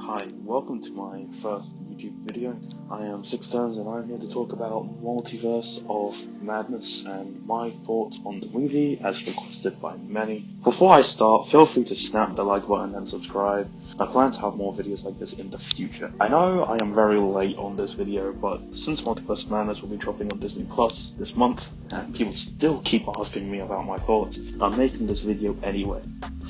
Hi, welcome to my first YouTube video. I am Sixtones and I'm here to talk about Multiverse of Madness and my thoughts on the movie as requested by many. Before I start, feel free to snap the like button and subscribe. I plan to have more videos like this in the future. I know I am very late on this video, but since Multiverse of Madness will be dropping on Disney Plus this month, and people still keep asking me about my thoughts, I'm making this video anyway.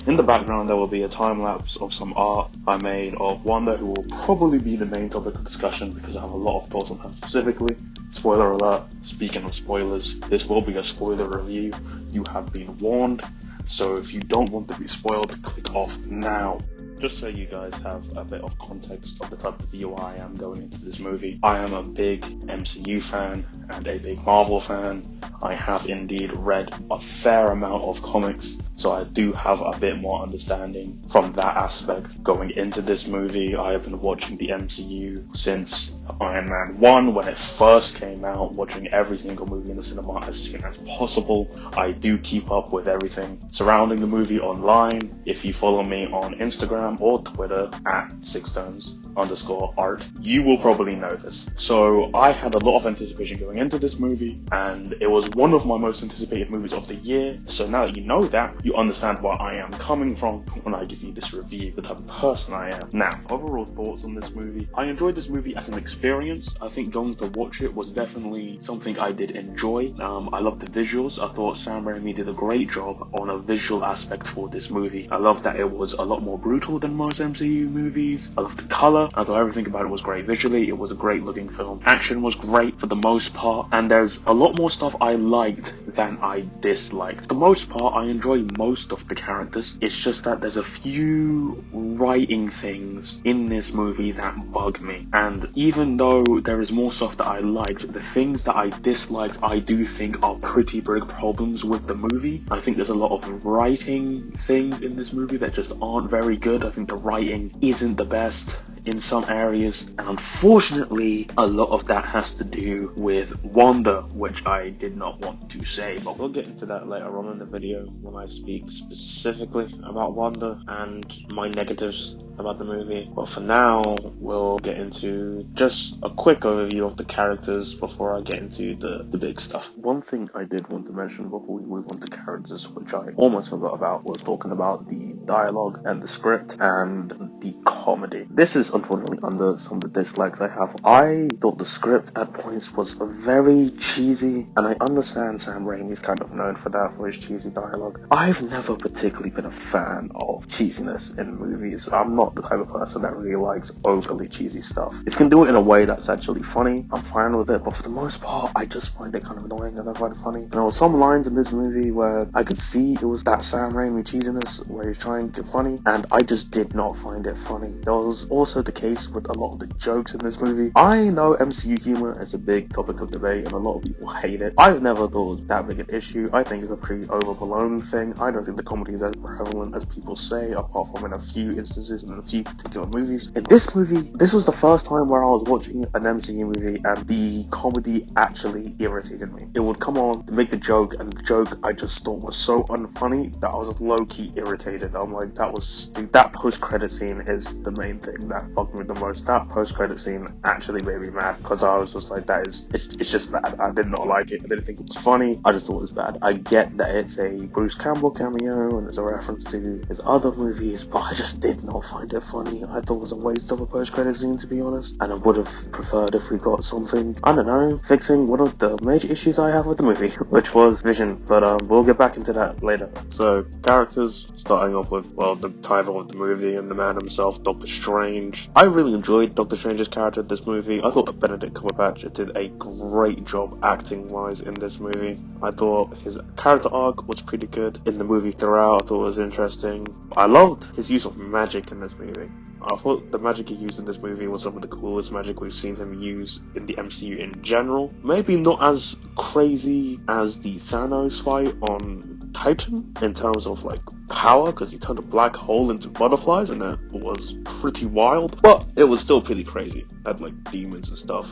In the background there will be a time lapse of some art I made of Wanda, who will probably be the main topic of discussion because I have a lot of thoughts on her specifically. Spoiler alert, speaking of spoilers, this will be a spoiler review. You have been warned, so if you don't want to be spoiled, click off now. Just so you guys have a bit of context of the type of viewer I am going into this movie. I am a big MCU fan and a big Marvel fan. I have indeed read a fair amount of comics, so I do have a bit more understanding from that aspect going into this movie. I have been watching the MCU since Iron Man 1 when it first came out, watching every single movie in the cinema as soon as possible. I do keep up with everything surrounding the movie online. If you follow me on Instagram or Twitter at Sixtones_art, you will probably know this. So I had a lot of anticipation going into this movie, and it was one of my most anticipated movies of the year. So now that you know that, you understand where I am coming from when I give you this review, the type of person I am. Now, overall thoughts on this movie. I enjoyed this movie as an experience. I think going to watch it was definitely something I did enjoy. I loved the visuals. I thought Sam Raimi did a great job on a visual aspect for this movie. I loved that it was a lot more brutal than most MCU movies. I loved the color. I thought everything about it was great visually. It was a great looking film. Action was great for the most part, and there's a lot more stuff I liked than I disliked. For the most part, I enjoy most of the characters. It's just that there's a few writing things in this movie that bug me. And even though there is more stuff that I liked, the things that I disliked I do think are pretty big problems with the movie. I think there's a lot of writing things in this movie that just aren't very good. I think the writing isn't the best in some areas, and unfortunately a lot of that has to do with Wanda, which I did not want to say, but we'll get into that later on in the video when I speak specifically about Wanda and my negatives about the movie. But for now, we'll get into just a quick overview of the characters before I get into the big stuff. One thing I did want to mention before we move on to characters, which I almost forgot about, was talking about the dialogue and the script and the comedy. This is unfortunately under some of the dislikes I have. I thought the script at points was very cheesy, and I understand Sam Raimi is kind of known for that, for his cheesy dialogue. I've never particularly been a fan of cheesiness in movies. I'm not the type of person that really likes overly cheesy stuff. If you can do it in a way that's actually funny, I'm fine with it, but for the most part, I just find it kind of annoying. I don't find it funny. And there were some lines in this movie where I could see it was that Sam Raimi cheesiness where he's trying to get funny, and I just did not find it funny. There was also the case with a lot of the jokes in this movie. I know MCU humor is a big topic of debate and a lot of people hate it. I've never thought it was that big an issue. I think it's a pretty overblown thing. I don't think the comedy is as prevalent as people say, apart from in a few instances and in a few particular movies. In this movie, this was the first time where I was watching an MCU movie and the comedy actually irritated me. It would come on to make the joke, and the joke I just thought was so unfunny that I was low-key irritated. I'm like, that was stupid. That post-credit scene is the main thing that bugged me the most. That post-credit scene actually made me mad because I was just like, it's just bad. I did not like it. I didn't think it was funny. I just thought it was bad. I get that it's a Bruce Campbell cameo and it's a reference to his other movies, but I just did not find it funny. I thought it was a waste of a post-credit scene, to be honest, and I would have preferred if we got something, I don't know, fixing one of the major issues I have with the movie, which was Vision, but we'll get back into that later. So, characters, starting off with, well, the title of the movie and the man himself, Doctor Strange. I really enjoyed Doctor Strange's character in this movie. I thought that Benedict Cumberbatch did a great job acting-wise in this movie. I thought his character arc was pretty good in the movie throughout. I thought it was interesting. I loved his use of magic in this movie. I thought the magic he used in this movie was some of the coolest magic we've seen him use in the MCU in general. Maybe not as crazy as the Thanos fight on Titan in terms of like power, because he turned a black hole into butterflies, and that was pretty wild. But it was still pretty crazy. Had like demons and stuff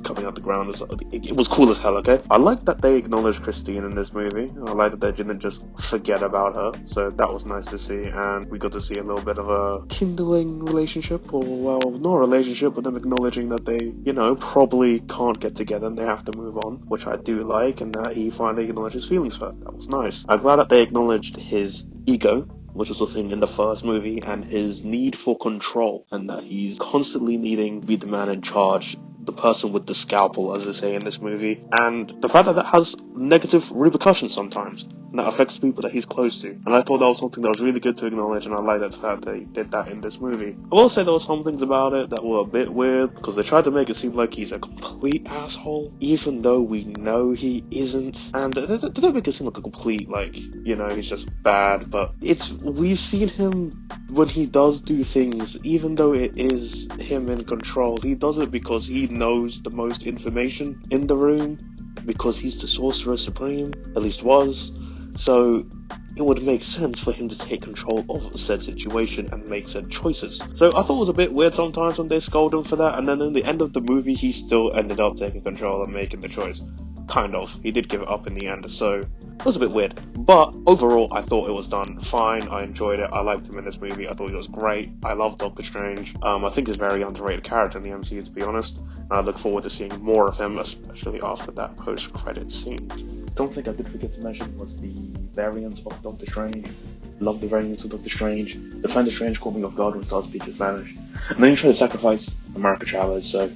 coming out the ground. It was cool as hell, okay? I like that they acknowledged Christine in this movie. I like that they didn't just forget about her. So that was nice to see, and we got to see a little bit of a kindling relationship, or well, not a relationship, but them acknowledging that they, you know, probably can't get together and they have to move on, which I do like, and that he finally acknowledged his feelings for her. That was nice. I'm glad that they acknowledged his ego, which was the thing in the first movie, and his need for control, and that he's constantly needing to be the man in charge, the person with the scalpel, as they say in this movie, and the fact that that has negative repercussions sometimes, and that affects people that he's close to. And I thought that was something that was really good to acknowledge, and I like that fact they did that in this movie. I will say there were some things about it that were a bit weird, because they tried to make it seem like he's a complete asshole, even though we know he isn't, and they don't make it seem like a complete, like, you know, he's just bad, but we've seen him when he does do things, even though it is him in control, he does it because he knows the most information in the room, because he's the Sorcerer Supreme, at least was. So it would make sense for him to take control of said situation and make said choices. So I thought it was a bit weird sometimes when they scold him for that, and then in the end of the movie he still ended up taking control and making the choice. Kind of. He did give it up in the end, so it was a bit weird. But overall, I thought it was done fine. I enjoyed it. I liked him in this movie. I thought he was great. I love Doctor Strange. I think he's a very underrated character in the MCU, to be honest. And I look forward to seeing more of him, especially after that post-credit scene. Something I did forget to mention was the variants of Doctor Strange. Love the variants of Doctor Strange. Defender Strange caught me off guard when he started speaking Spanish. And then he tried to sacrifice America Chavez, so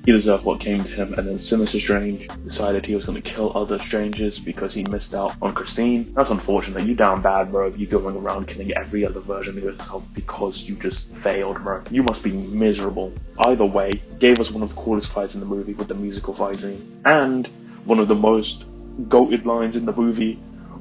he deserved what came to him. And then Sinister Strange decided he was going to kill other strangers because he missed out on Christine. That's unfortunate. You down bad, bro. You going around killing every other version of yourself because you just failed, bro. You must be miserable. Either way, gave us one of the coolest fights in the movie with the musical fight scene, and one of the most goated lines in the movie,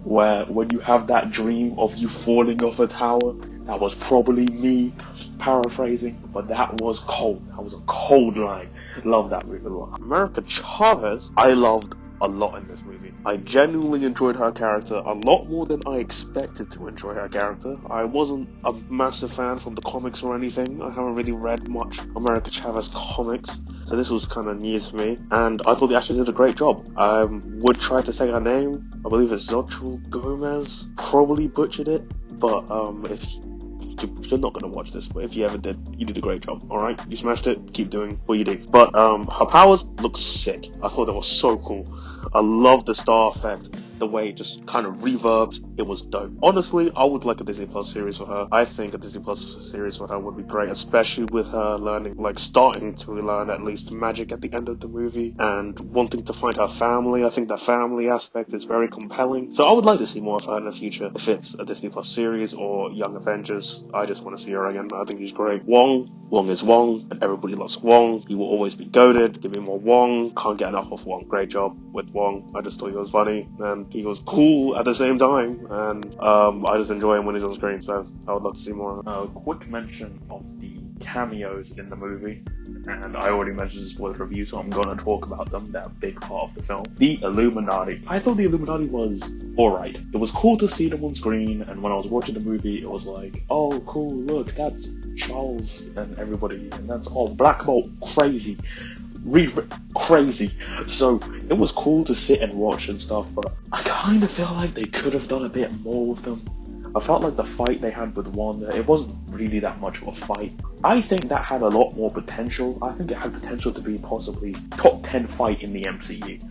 where when you have that dream of you falling off a tower, that was probably me paraphrasing, but that was cold. That was a cold line. Love that movie a lot. America Chavez, I loved a lot in this movie. I genuinely enjoyed her character a lot more than I expected to enjoy her character. I wasn't a massive fan from the comics or anything. I haven't really read much America Chavez comics, so this was kind of news for me, and I thought the actress did a great job. I would try to say her name. I believe it's Xochitl Gomez. Probably butchered it, but if you're not going to watch this, but if you ever did, you did a great job, alright? You smashed it, keep doing what you do. But her powers look sick. I thought that was so cool. I love the star effect, the way it just kind of reverbed. It was dope. Honestly, I would like a Disney Plus series for her. I think a Disney Plus series for her would be great, especially with her learning, like starting to learn at least magic at the end of the movie, and wanting to find her family. I think that family aspect is very compelling. So I would like to see more of her in the future. If it's a Disney Plus series or Young Avengers, I just want to see her again. I think she's great. Wong is Wong, and everybody loves Wong. He will always be goated. Give me more Wong. Can't get enough of Wong. Great job with Wong. I just thought he was funny, and he was cool at the same time, and I just enjoy him when he's on screen, so I would love to see more. A quick mention of the cameos in the movie, and I already mentioned this for the review, so I'm going to talk about them. They're a big part of the film. The Illuminati. I thought the Illuminati was alright. It was cool to see them on screen, and when I was watching the movie, it was like, oh cool, look, that's Charles and everybody, and that's Black Bolt, crazy. Crazy. So it was cool to sit and watch and stuff, but I kind of feel like they could have done a bit more with them. I felt like the fight they had with Wanda, it wasn't really that much of a fight. I think that had a lot more potential. I think it had potential to be possibly top 10 fight in the MCU.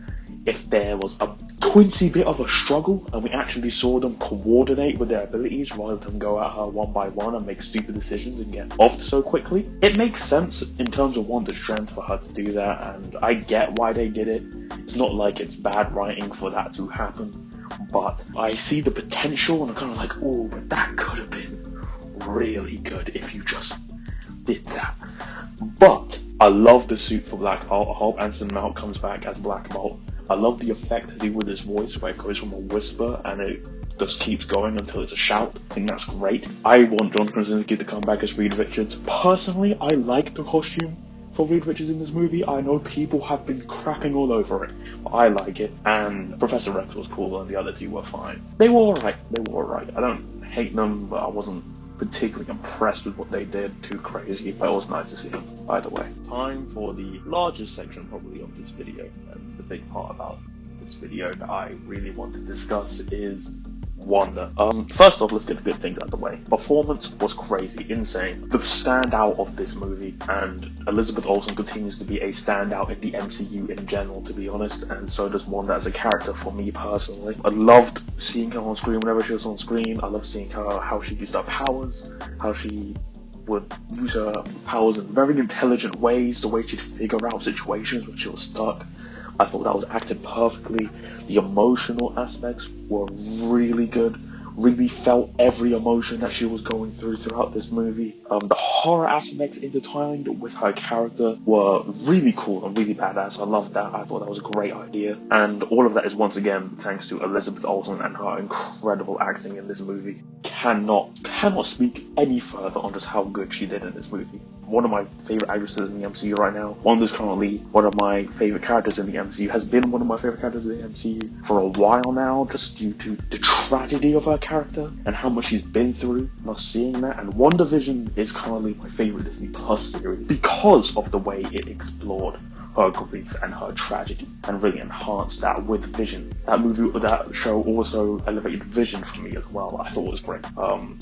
If there was a twincy bit of a struggle and we actually saw them coordinate with their abilities rather than go at her one by one and make stupid decisions and get off so quickly. It makes sense in terms of Wanda's strength for her to do that, and I get why they did it. It's not like it's bad writing for that to happen, but I see the potential and I'm kind of like, oh, but that could have been really good if you just did that. But I love the suit for Black Bolt. I hope Anson Mount comes back as Black Bolt. I love the effect they do with his voice, where it goes from a whisper and it just keeps going until it's a shout. I think that's great. I want John Krasinski to come back as Reed Richards. Personally, I like the costume for Reed Richards in this movie. I know people have been crapping all over it, but I like it, and Professor Rex was cool and the other two were fine. They were alright, I don't hate them, but I wasn't particularly impressed with what they did too crazy, but it was nice to see them either way. Time for the largest section probably of this video, and the big part about this video that I really want to discuss is Wanda. First off, let's get the good things out of the way. Performance was crazy, insane. The standout of this movie, and Elizabeth Olsen continues to be a standout in the MCU in general, to be honest, and so does Wanda as a character for me personally. I loved seeing her on screen whenever she was on screen. I loved seeing her, how she used her powers, how she would use her powers in very intelligent ways, the way she'd figure out situations when she was stuck. I thought that was acted perfectly. The emotional aspects were really good. Really felt every emotion that she was going through throughout this movie. The horror aspects intertwined with her character were really cool and really badass. I loved that. I thought that was a great idea. And all of that is once again thanks to Elizabeth Olsen and her incredible acting in this movie. Cannot speak any further on just how good she did in this movie. One of my favorite actresses in the MCU right now. Wanda's currently one of my favorite characters in the MCU. Has been one of my favorite characters in the MCU for a while now, just due to the tragedy of her character and how much she's been through. Not seeing that, and WandaVision is currently my favorite Disney Plus series because of the way it explored her grief and her tragedy and really enhanced that with Vision. That show also elevated Vision for me as well. I thought it was great.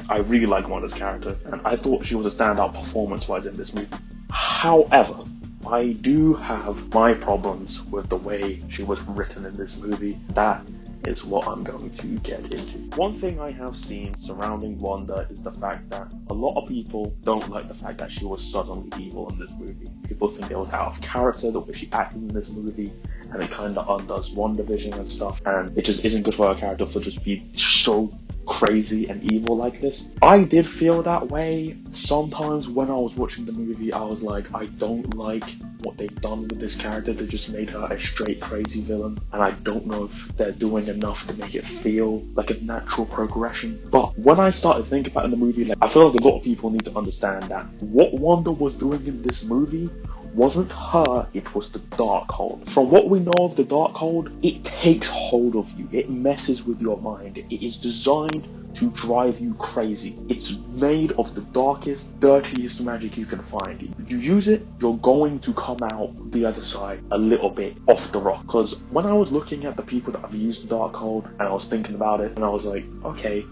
I really like Wanda's character, and I thought she was a standout performance-wise in this movie. However, I do have my problems with the way she was written in this movie. That is what I'm going to get into. One thing I have seen surrounding Wanda is the fact that a lot of people don't like the fact that she was suddenly evil in this movie. People think it was out of character the way she acted in this movie, and it kind of undoes WandaVision and stuff, and it just isn't good for her character for just being so crazy and evil like this. I did feel that way sometimes when I was watching the movie. I was like, I don't like what they've done with this character. They just made her a straight crazy villain, and I don't know if they're doing enough to make it feel like a natural progression. But when I started thinking about it in the movie, I feel like a lot of people need to understand that what Wanda was doing in this movie wasn't her, it was the Darkhold. From what we know of the Darkhold, it takes hold of you. It messes with your mind. It is designed to drive you crazy. It's made of the darkest, dirtiest magic you can find. If you use it, you're going to come out the other side a little bit off the rock. Because when I was looking at the people that have used the Darkhold, and I was thinking about it, and I was like, okay,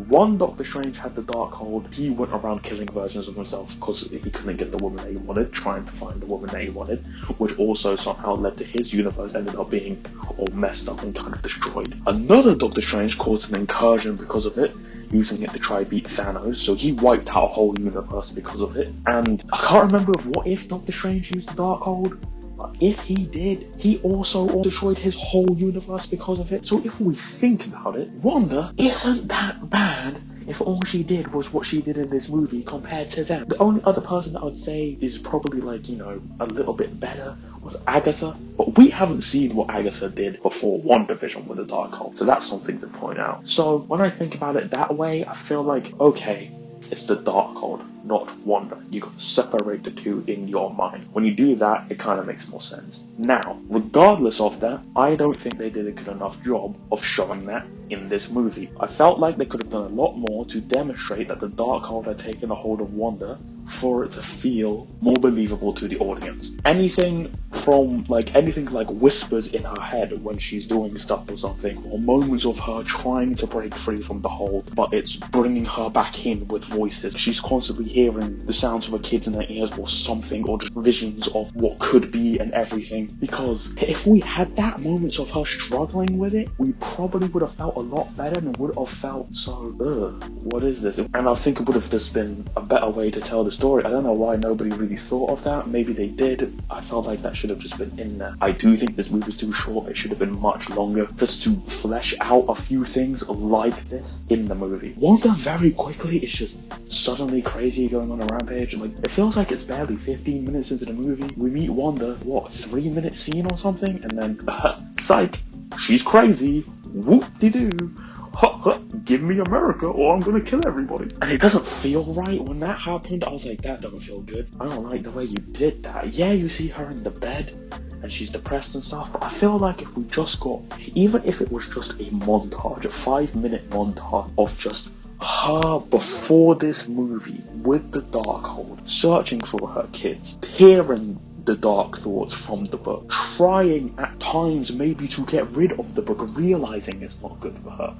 one Doctor Strange had the Darkhold. He went around killing versions of himself because he couldn't get the woman that he wanted, trying to find the woman that he wanted, which also somehow led to his universe ended up being all messed up and kind of destroyed. Another Doctor Strange caused an incursion because of it, using it to try beat Thanos, so he wiped out a whole universe because of it. And I can't remember if Doctor Strange used the Darkhold, but if he did, he also destroyed his whole universe because of it. So if we think about it, Wanda isn't that bad if all she did was what she did in this movie compared to them. The only other person that I would say is probably a little bit better was Agatha, but we haven't seen what Agatha did before WandaVision with the Darkhold, so that's something to point out. So when I think about it that way, I feel like, okay, it's the Darkhold, not Wanda. You can separate the two in your mind. When you do that, it kind of makes more sense. Now, regardless of that, I don't think they did a good enough job of showing that in this movie. I felt like they could have done a lot more to demonstrate that the Darkhold had taken a hold of Wanda for it to feel more believable to the audience. Anything like whispers in her head when she's doing stuff or something, or moments of her trying to break free from the hold, but it's bringing her back in with voices. She's constantly hearing the sounds of her kids in her ears or something, or just visions of what could be and everything. Because if we had that moments of her struggling with it, we probably would have felt a lot better and would have felt so, what is this? And I think it would have just been a better way to tell the story. I don't know why nobody really thought of that. Maybe they did. I felt like that should have just been in there. I do think this movie was too short. It should have been much longer just to flesh out a few things like this in the movie. Wanda very quickly is just suddenly crazy going on a rampage. It feels like it's barely 15 minutes into the movie. We meet Wanda, 3-minute scene or something? And then, psych, she's crazy. Whoop-de-doo. give me America or I'm gonna kill everybody. And it doesn't feel right. When that happened, I was like, that doesn't feel good. I don't like the way you did that. Yeah, you see her in the bed and she's depressed and stuff, but I feel like if we just got, even if it was just a montage, a 5-minute montage of just her before this movie with the Darkhold, searching for her kids, hearing the dark thoughts from the book, trying at times maybe to get rid of the book, realizing it's not good for her,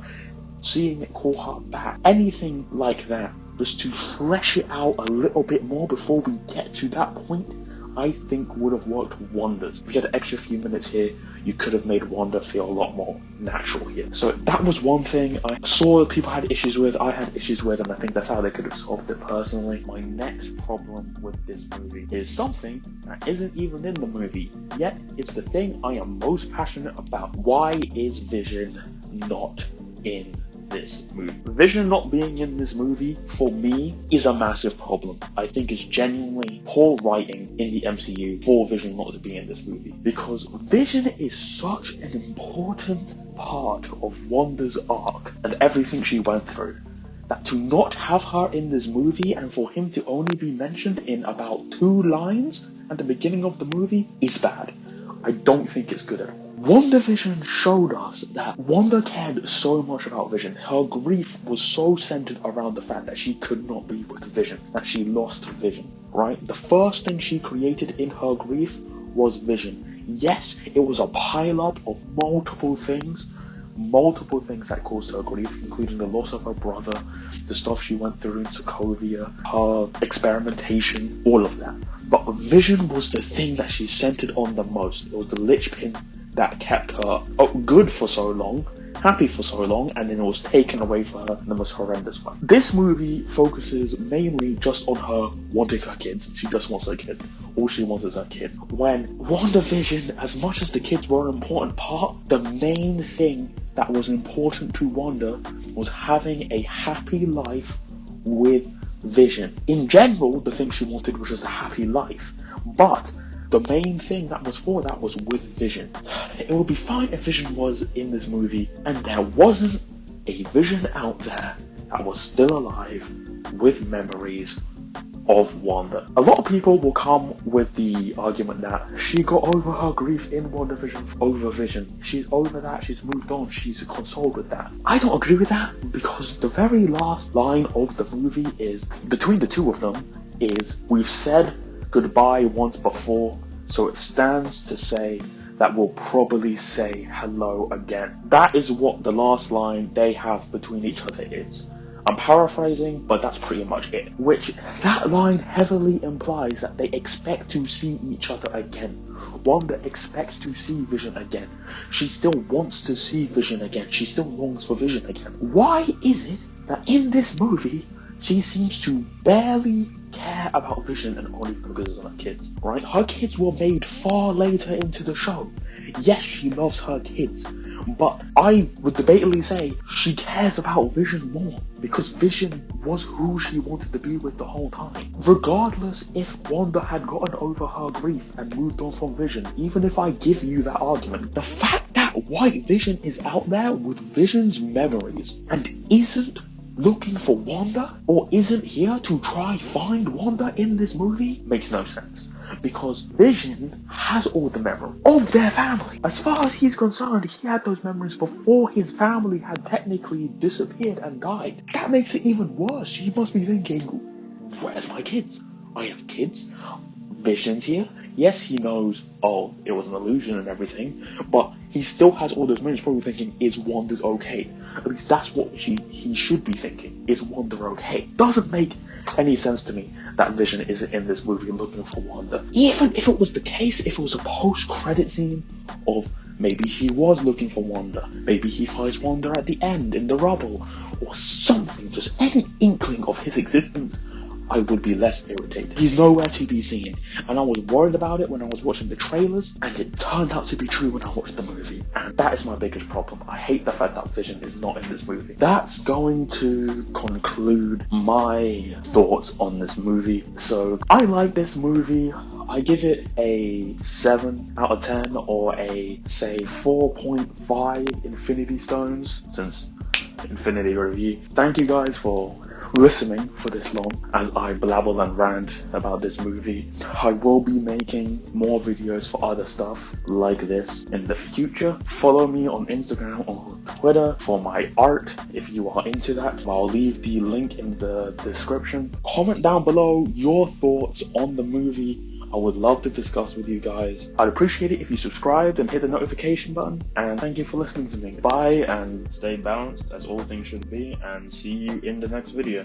seeing it call her back, anything like that, just to flesh it out a little bit more before we get to that point, I think would have worked wonders. If you had an extra few minutes here, you could have made Wanda feel a lot more natural here. So that was one thing I saw that people had issues with, I had issues with, and I think that's how they could have solved it personally. My next problem with this movie is something that isn't even in the movie, yet it's the thing I am most passionate about. Why is Vision not in this movie? Vision not being in this movie, for me, is a massive problem. I think it's genuinely poor writing in the MCU for Vision not to be in this movie. Because Vision is such an important part of Wanda's arc and everything she went through, that to not have her in this movie and for him to only be mentioned in about 2 lines at the beginning of the movie is bad. I don't think it's good at all. WandaVision showed us that Wanda cared so much about Vision. Her grief was so centered around the fact that she could not be with Vision, that she lost Vision, right? The first thing she created in her grief was Vision. Yes, it was a pile-up of multiple things that caused her grief, including the loss of her brother, the stuff she went through in Sokovia, her experimentation, all of that. But Vision was the thing that she centered on the most. It was the linchpin that kept her good for so long, happy for so long, and then it was taken away from her in the most horrendous way. This movie focuses mainly just on her wanting her kids. She just wants her kids. All she wants is her kids. When WandaVision, as much as the kids were an important part, the main thing that was important to Wanda was having a happy life with Vision. In general, the thing she wanted was just a happy life, but the main thing that was for that was with Vision. It would be fine if Vision was in this movie and there wasn't a Vision out there that was still alive with memories of Wanda. A lot of people will come with the argument that she got over her grief in WandaVision over Vision. She's over that, she's moved on, she's consoled with that. I don't agree with that, because the very last line of the movie is, between the two of them, is, we've said goodbye once before, so it stands to say that we'll probably say hello again. That is what the last line they have between each other is. I'm paraphrasing, but that's pretty much it. Which, that line heavily implies that they expect to see each other again. Wanda expects to see Vision again. She still wants to see Vision again. She still longs for Vision again. Why is it that in this movie, she seems to barely care about Vision and only focuses on her kids, right? Her kids were made far later into the show. Yes, she loves her kids, but I would debatably say she cares about Vision more, because Vision was who she wanted to be with the whole time. Regardless if Wanda had gotten over her grief and moved on from Vision, even if I give you that argument, the fact that White Vision is out there with Vision's memories and isn't looking for Wanda, or isn't here to try find Wanda in this movie, makes no sense. Because Vision has all the memory of their family. As far as he's concerned, he had those memories before his family had technically disappeared and died. That makes it even worse. He must be thinking, where's my kids? I have kids. Vision's here. Yes, he knows, oh, it was an illusion and everything, but he still has all those memories, probably thinking, is Wanda's okay? At least that's what he should be thinking. Is Wanda okay? Doesn't make any sense to me that Vision isn't in this movie looking for Wanda. Even if it was the case, if it was a post-credit scene of maybe he was looking for Wanda, maybe he finds Wanda at the end in the rubble, or something, just any inkling of his existence, I would be less irritated. He's nowhere to be seen, and I was worried about it when I was watching the trailers, and it turned out to be true when I watched the movie. And that is my biggest problem. I hate the fact that Vision is not in this movie. That's going to conclude my thoughts on this movie. So I like this movie. I give it a 7 out of 10, or a, say, 4.5 Infinity Stones, since Infinity review. Thank you guys for listening for this long as I blabble and rant about this movie. I will be making more videos for other stuff like this in the future. Follow me on Instagram or Twitter for my art if you are into that. I'll leave the link in the description. Comment down below your thoughts on the movie. I would love to discuss with you guys. I'd appreciate it if you subscribed and hit the notification button. And thank you for listening to me. Bye, and stay balanced as all things should be, and see you in the next video.